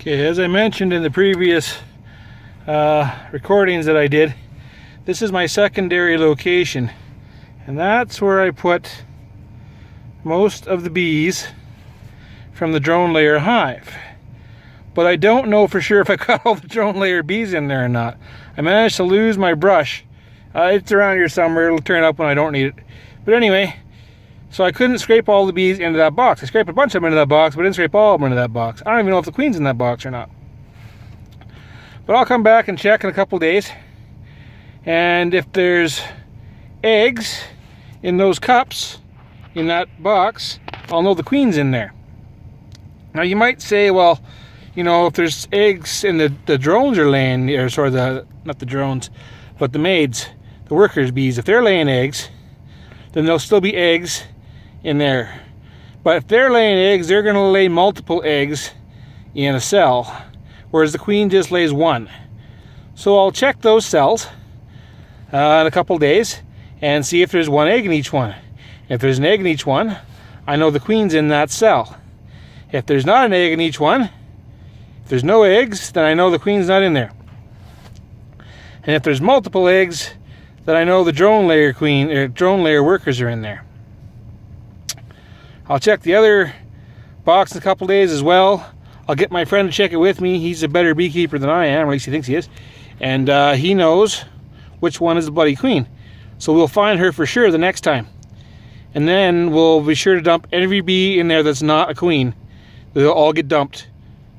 Okay, as I mentioned in the previous recordings that I did, this is my secondary location, and that's where I put most of the bees from the drone layer hive. But I don't know for sure if I got all the drone layer bees in there or not. I managed to lose my brush. It's around here somewhere. It'll turn up when I don't need it. But anyway, so I couldn't scrape all the bees into that box. I scraped a bunch of them into that box, but I didn't scrape all of them into that box. I don't even know if the queen's in that box or not. But I'll come back and check in a couple days. And if there's eggs in those cups, in that box, I'll know the queen's in there. Now you might say, well, you know, if there's eggs in the drones are laying, or sorry, not the drones, but the maids, the workers' bees, if they're laying eggs, then there'll still be eggs in there. But if they're laying eggs, they're going to lay multiple eggs in a cell, whereas the queen just lays one. So I'll check those cells in a couple days and see if there's one egg in each one. If there's an egg in each one, I know the queen's in that cell. If there's not an egg in each one, if there's no eggs, then I know the queen's not in there. And if there's multiple eggs, then I know the drone layer queen or drone layer workers are in there. I'll check the other box in a couple days as well. I'll get my friend to check it with me. He's a better beekeeper than I am, or at least he thinks he is. And he knows which one is the bloody queen. So we'll find her for sure the next time. And then we'll be sure to dump every bee in there that's not a queen. They'll all get dumped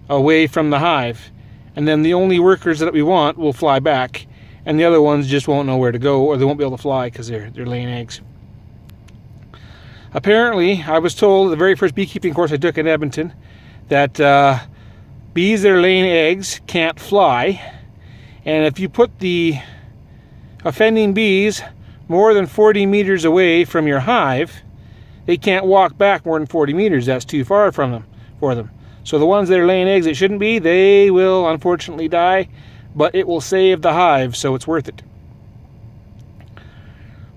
away from the hive. And then the only workers that we want will fly back. And the other ones just won't know where to go, or they won't be able to fly because they're laying eggs. Apparently, I was told at the very first beekeeping course I took in Edmonton that bees that are laying eggs can't fly. And if you put the offending bees more than 40 meters away from your hive, they can't walk back more than 40 meters. That's too far for them. So the ones that are laying eggs that shouldn't be, they will unfortunately die, but it will save the hive, so it's worth it.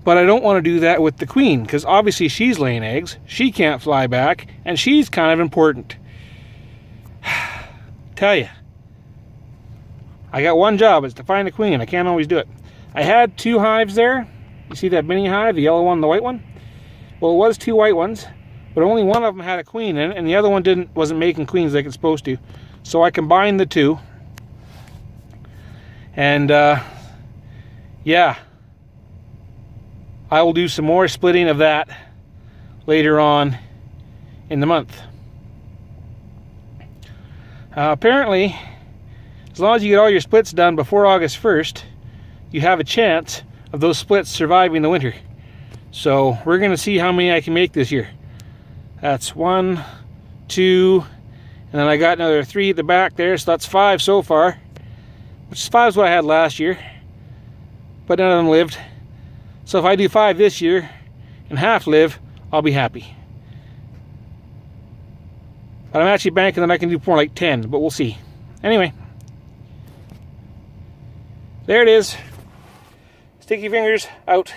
But I don't want to do that with the queen, because obviously she's laying eggs, she can't fly back, and she's kind of important. Tell you, I got one job, it's to find the queen. I can't always do it. I had two hives there. You see that mini hive, the yellow one and the white one? Well, it was two white ones, but only one of them had a queen in it, and the other one wasn't making queens like it's supposed to. So I combined the two. And yeah, I will do some more splitting of that later on in the month. Apparently, as long as you get all your splits done before August 1st, you have a chance of those splits surviving the winter. So we're going to see how many I can make this year. That's 1, 2, and then I got another 3 at the back there, so that's 5 so far. Which is 5 is what I had last year, but none of them lived. So if I do 5 this year and half live, I'll be happy. But I'm actually banking that I can do more like 10, but we'll see. Anyway, there it is. Sticky fingers out.